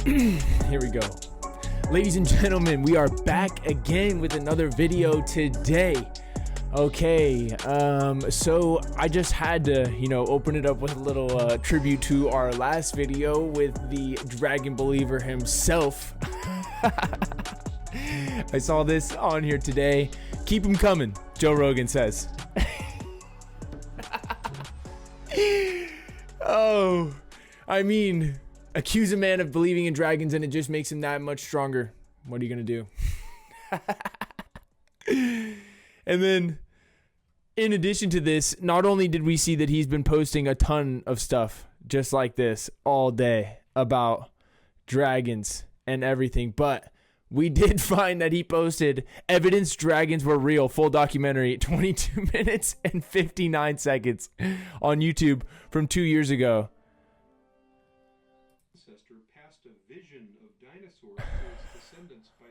Here we go. Ladies and gentlemen, we are back again with another video today. Okay, so I just had to, open it up with a little tribute to our last video with the Dragon Believer himself. I saw this on here today. Keep them coming, Joe Rogan says. Oh, I mean, accuse a man of believing in dragons and it just makes him that much stronger. What are you gonna do? And then, in addition to this, not only did we see that he's been posting a ton of stuff just like this all day about dragons and everything, but we did find that he posted evidence dragons were real, full documentary, 22 minutes and 59 seconds on YouTube from 2 years ago. Ancestor passed a vision of dinosaurs to its descendants by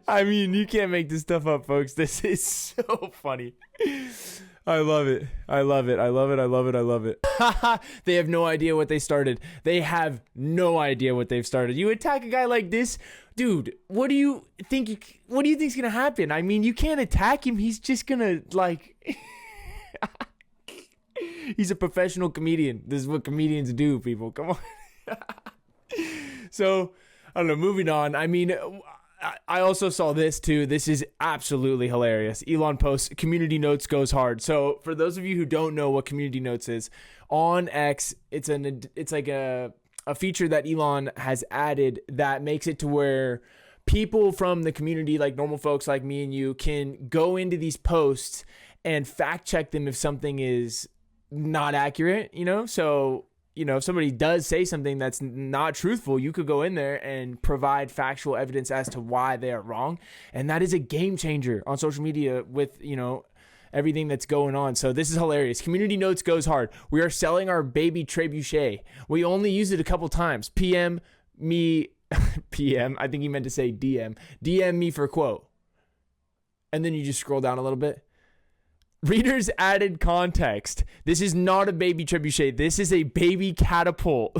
I mean, you can't make this stuff up, folks. This is so funny. I love it. I love it. I love it. I love it. I love it. They have no idea what they started. They have no idea what they've started. You attack a guy like this, dude. What do you think? What do you think's gonna happen? I mean, you can't attack him. He's just gonna He's a professional comedian. This is what comedians do, people. Come on. So, I don't know. Moving on. I mean, I also saw this too. This is absolutely hilarious. Elon posts, community notes goes hard. So for those of you who don't know what community notes is, on X, it's like a feature that Elon has added that makes it to where people from the community, like normal folks like me and you, can go into these posts and fact check them if something is not accurate, So, if somebody does say something that's not truthful, you could go in there and provide factual evidence as to why they are wrong. And that is a game changer on social media with, everything that's going on. So this is hilarious. Community notes goes hard. We are selling our baby trebuchet. We only use it a couple times. PM me, PM, I think he meant to say DM. DM me for quote. And then you just scroll down a little bit. Readers added context. This is not a baby trebuchet. This is a baby catapult.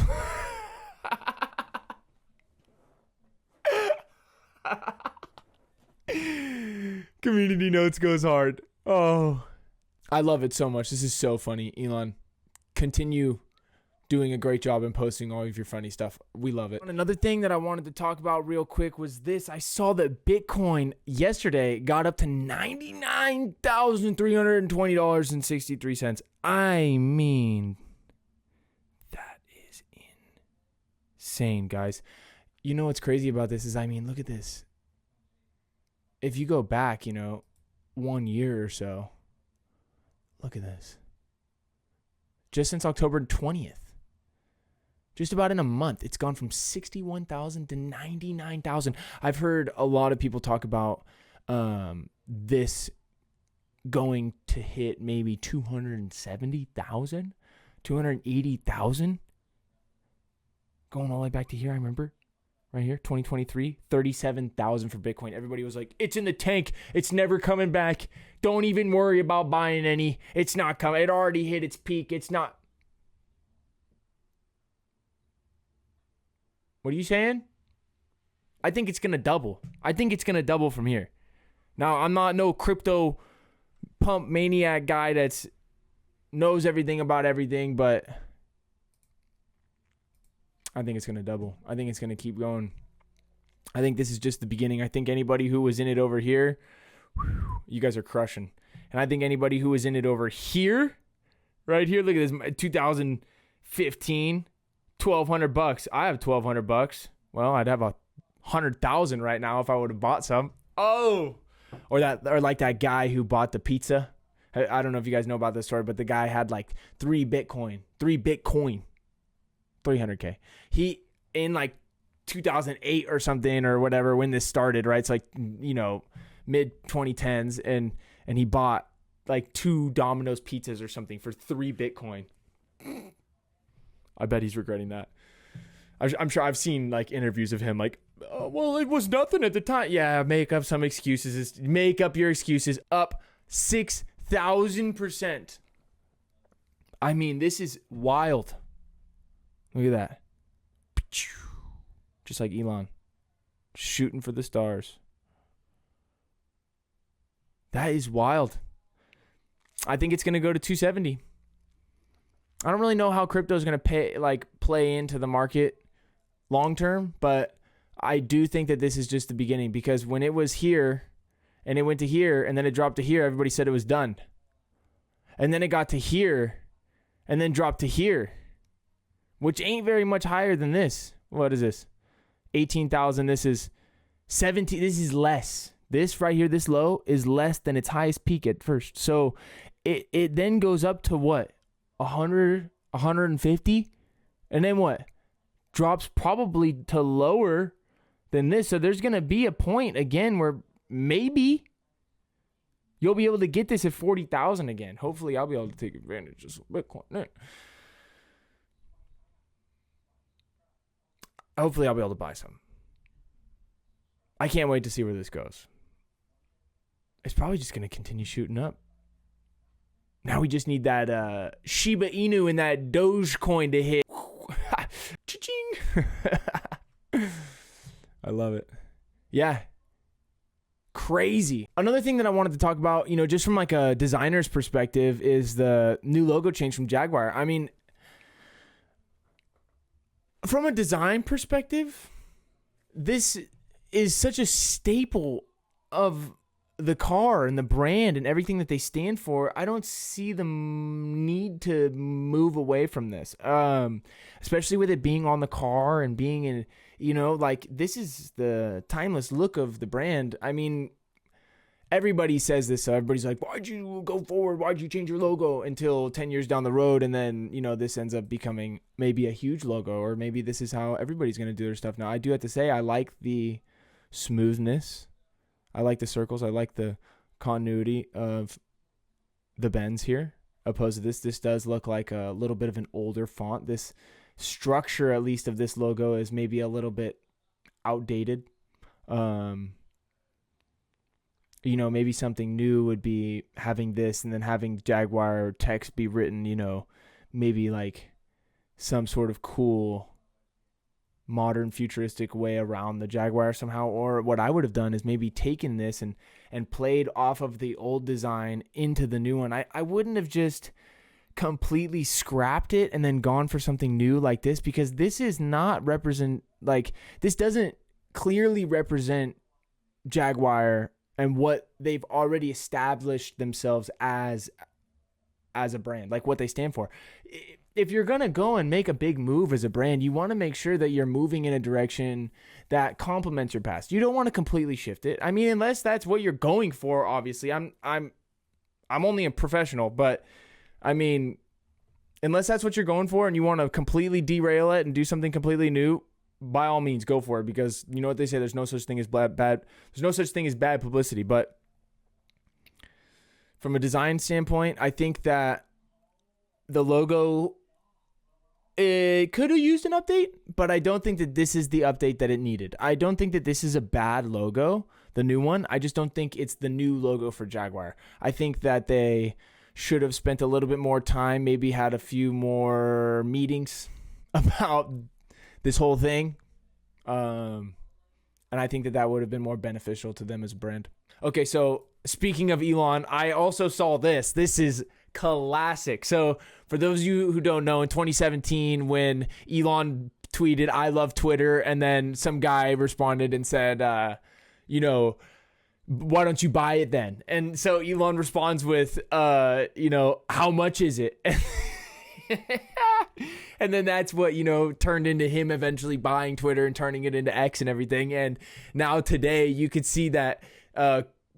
Community notes goes hard. Oh, I love it so much. This is so funny. Elon, continue doing a great job in posting all of your funny stuff. We love it. Another thing that I wanted to talk about real quick was this. I saw that Bitcoin yesterday got up to $99,320.63. I mean, that is insane, guys. You know what's crazy about this is, look at this. If you go back, 1 year or so, look at this. Just since October 20th. Just about in a month, it's gone from 61,000 to 99,000. I've heard a lot of people talk about this going to hit maybe 270,000, 280,000. Going all the way back to here, I remember. Right here, 2023, 37,000 for Bitcoin. Everybody was like, it's in the tank. It's never coming back. Don't even worry about buying any. It's not coming. It already hit its peak. It's not. What are you saying? I think it's going to double. I think it's going to double from here. Now, I'm not no crypto pump maniac guy that's knows everything about everything, but I think it's going to double. I think it's going to keep going. I think this is just the beginning. I think anybody who was in it over here, you guys are crushing. And I think anybody who was in it over here, right here, look at this, 2015, $1,200. I have $1,200. Well, I'd have 100,000 right now if I would have bought some. Oh, or like that guy who bought the pizza. I don't know if you guys know about this story, but the guy had like 3 Bitcoin, 300K. He in like 2008 or something or whatever when this started, right? It's like, mid 2010s, and he bought like 2 Domino's pizzas or something for 3 Bitcoin. I bet he's regretting that. I'm sure I've seen like interviews of him like, oh, well, it was nothing at the time. Yeah, make up some excuses. Make up your excuses. Up 6,000%. I mean, this is wild. Look at that. Just like Elon. Shooting for the stars. That is wild. I think it's going to go to 270. I don't really know how crypto is going to play into the market long term, but I do think that this is just the beginning, because when it was here and it went to here and then it dropped to here, everybody said it was done. And then it got to here and then dropped to here, which ain't very much higher than this. What is this? 18,000. This is 17. This is less. This right here, this low is less than its highest peak at first. So it then goes up to what? 100, 150? And then what? Drops probably to lower than this. So there's going to be a point again where maybe you'll be able to get this at 40,000 again. Hopefully I'll be able to take advantage of some Bitcoin. Hopefully I'll be able to buy some. I can't wait to see where this goes. It's probably just going to continue shooting up. Now we just need that Shiba Inu and that Dogecoin to hit. Cha-ching. I love it. Yeah. Crazy. Another thing that I wanted to talk about, just from like a designer's perspective, is the new logo change from Jaguar. I mean, from a design perspective, this is such a staple of the car and the brand and everything that they stand for. I don't see the need to move away from this, especially with it being on the car and being in, this is the timeless look of the brand. I mean, everybody says this, so everybody's like, why'd you go forward? Why'd you change your logo until 10 years down the road? And then, this ends up becoming maybe a huge logo, or maybe this is how everybody's going to do their stuff now. I do have to say, I like the smoothness. I like the circles. I like the continuity of the bends here. Opposed to this does look like a little bit of an older font. This structure, at least of this logo, is maybe a little bit outdated. Maybe something new would be having this and then having Jaguar text be written, maybe like some sort of cool modern futuristic way around the Jaguar somehow. Or what I would have done is maybe taken this and played off of the old design into the new one. I wouldn't have just completely scrapped it and then gone for something new like this, because this is not this doesn't clearly represent Jaguar and what they've already established themselves as a brand, like what they stand for. If you're going to go and make a big move as a brand, you want to make sure that you're moving in a direction that complements your past. You don't want to completely shift it. I mean, unless that's what you're going for, obviously. I'm only a professional, but I mean, unless that's what you're going for and you want to completely derail it and do something completely new, by all means, go for it, because you know what they say, there's no such thing as there's no such thing as bad publicity. But from a design standpoint, I think that the logo, it could have used an update, but I don't think that this is the update that it needed. I don't think that this is a bad logo, the new one. I just don't think it's the new logo for Jaguar. I think that they should have spent a little bit more time, maybe had a few more meetings about this whole thing. And I think that would have been more beneficial to them as a brand. Okay, so speaking of Elon, I also saw this. This is classic. So for those of you who don't know, in 2017, when Elon tweeted, "I love Twitter," and then some guy responded and said, why don't you buy it then? And so Elon responds with, how much is it? And then that's what, turned into him eventually buying Twitter and turning it into X and everything. And now today you could see that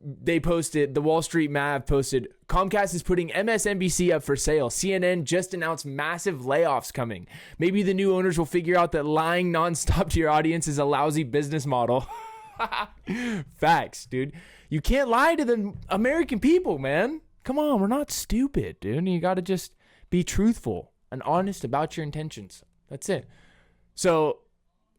they posted, the Wall Street Mav posted, Comcast is putting MSNBC up for sale. CNN just announced massive layoffs coming. Maybe the new owners will figure out that lying nonstop to your audience is a lousy business model. Facts, dude. You can't lie to the American people, man. Come on, we're not stupid, dude. You got to just be truthful and honest about your intentions. That's it. So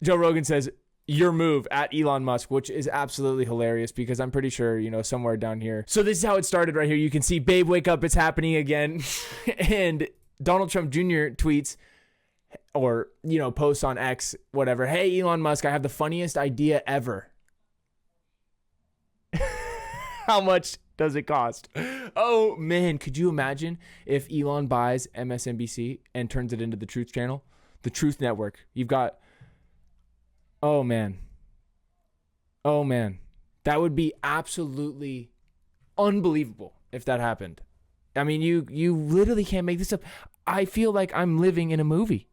Joe Rogan says, your move at Elon Musk, which is absolutely hilarious because I'm pretty sure, somewhere down here. So this is how it started right here. You can see, babe, wake up. It's happening again. And Donald Trump Jr. tweets, or posts on X, whatever. Hey, Elon Musk, I have the funniest idea ever. How much does it cost? Oh man, could you imagine if Elon buys MSNBC and turns it into the Truth Channel, the Truth Network? You've got, oh man, that would be absolutely unbelievable if that happened. I mean, you literally can't make this up. I feel like I'm living in a movie.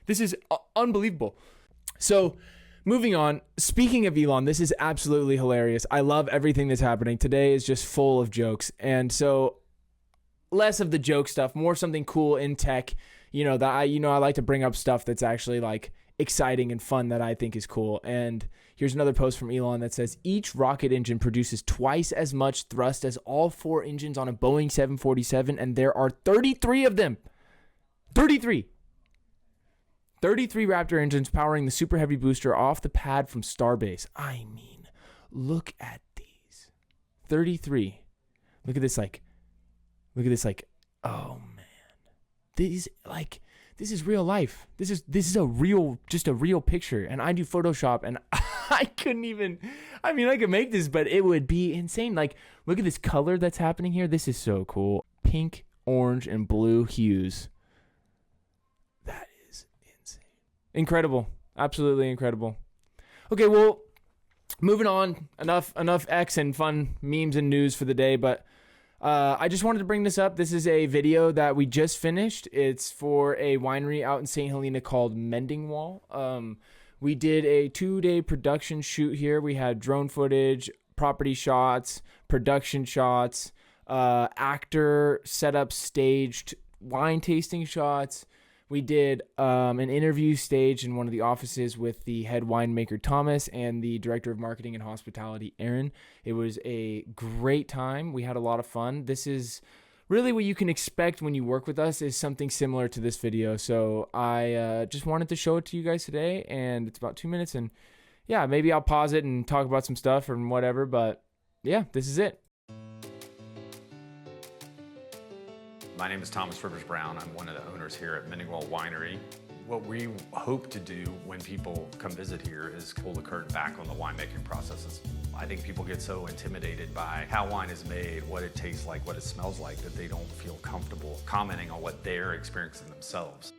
This is unbelievable. So, moving on, speaking of Elon, this is absolutely hilarious. I love everything that's happening. Today is just full of jokes. And so less of the joke stuff, more something cool in tech, that I like to bring up stuff that's actually like exciting and fun that I think is cool. And here's another post from Elon that says each rocket engine produces twice as much thrust as all 4 engines on a Boeing 747. And there are 33 of them. 33 Raptor engines powering the Super Heavy booster off the pad from Starbase. I mean, look at these. 33. Look at this like, oh man. This is real life. This is a real picture. And I do Photoshop and I couldn't even, I could make this, but it would be insane. Like, look at this color that's happening here. This is so cool. Pink, orange, and blue hues. Incredible. Absolutely incredible. Okay, well, moving on. Enough X and fun memes and news for the day, but I just wanted to bring this up. This is a video that we just finished. It's for a winery out in St. Helena called Mending Wall. We did a 2-day production shoot here. We had drone footage, property shots, production shots, actor setup, staged wine tasting shots. We did an interview staged in one of the offices with the head winemaker, Thomas, and the director of marketing and hospitality, Aaron. It was a great time. We had a lot of fun. This is really what you can expect when you work with us, is something similar to this video. So I just wanted to show it to you guys today, and it's about 2 minutes. And yeah, maybe I'll pause it and talk about some stuff or whatever. But yeah, this is it. My name is Thomas Rivers Brown. I'm one of the owners here at Mending Wall Winery. What we hope to do when people come visit here is pull the curtain back on the winemaking processes. I think people get so intimidated by how wine is made, what it tastes like, what it smells like, that they don't feel comfortable commenting on what they're experiencing themselves.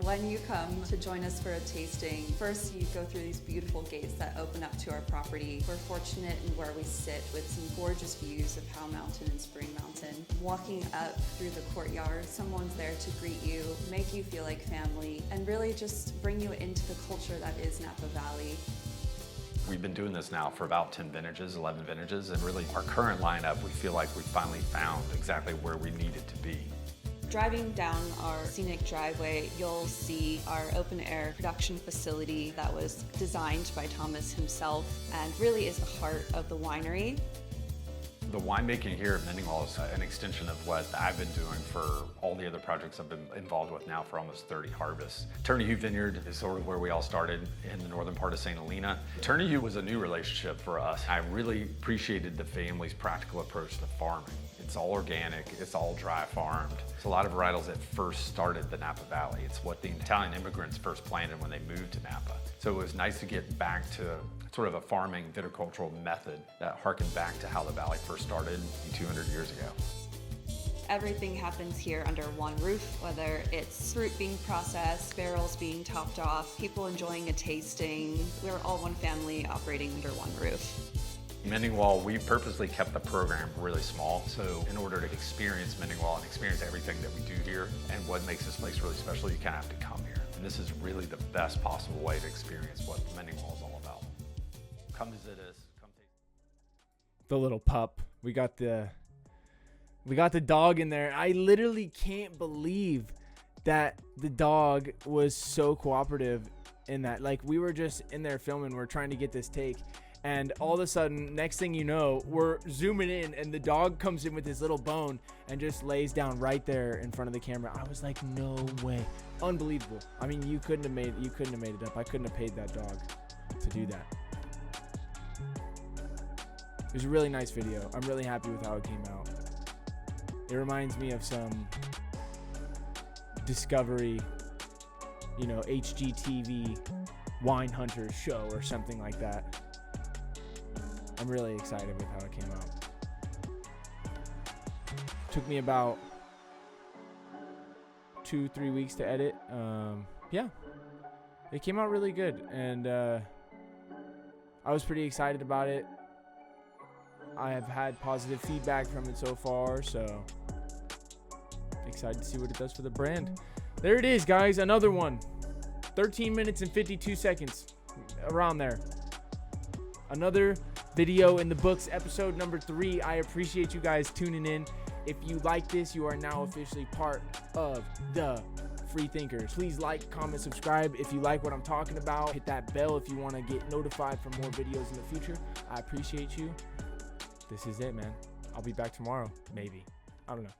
When you come to join us for a tasting, first you go through these beautiful gates that open up to our property. We're fortunate in where we sit with some gorgeous views of Powell Mountain and Spring Mountain. Walking up through the courtyard, someone's there to greet you, make you feel like family, and really just bring you into the culture that is Napa Valley. We've been doing this now for about 10 vintages, 11 vintages, and really our current lineup, we feel like we finally found exactly where we needed to be. Driving down our scenic driveway, you'll see our open-air production facility that was designed by Thomas himself and really is the heart of the winery. The winemaking here at Mending Wall is an extension of what I've been doing for all the other projects I've been involved with now for almost 30 harvests. Turney Hugh Vineyard is sort of where we all started in the northern part of St. Helena. Turney Hugh was a new relationship for us. I really appreciated the family's practical approach to farming. It's all organic, it's all dry farmed. It's a lot of varietals that first started the Napa Valley. It's what the Italian immigrants first planted when they moved to Napa. So it was nice to get back to sort of a farming viticultural method that harkened back to how the valley first started 200 years ago. Everything happens here under one roof, whether it's fruit being processed, barrels being topped off, people enjoying a tasting. We're all one family operating under one roof. Mending Wall, we purposely kept the program really small. So in order to experience Mending Wall and experience everything that we do here and what makes this place really special, you kind of have to come here. And this is really the best possible way to experience what Mending Wall is all about. Come visit us, come taste. The little pup. We got the dog in there. I literally can't believe that the dog was so cooperative in that. Like, we were just in there filming, we're trying to get this take, and all of a sudden, next thing you know, we're zooming in and the dog comes in with his little bone and just lays down right there in front of the camera. I was like, no way. Unbelievable. I mean, you couldn't have made it up. I couldn't have paid that dog to do that. It was a really nice video. I'm really happy with how it came out. It reminds me of some Discovery, you know, HGTV Wine Hunters show or something like that. I'm really excited with how it came out. Took me about 2-3 weeks to edit. Yeah, it came out really good, and I was pretty excited about it. I have had positive feedback from it so far, so excited to see what it does for the brand. There it is, guys, another one. 13 minutes and 52 seconds, around there. Another video in the books, episode number 3. I appreciate you guys tuning in. If you like this, you are now officially part of the Free Thinkers. Please like, comment, subscribe if you like what I'm talking about. Hit that bell if you want to get notified for more videos in the future. I appreciate you. This is it, man. I'll be back tomorrow, maybe. I don't know.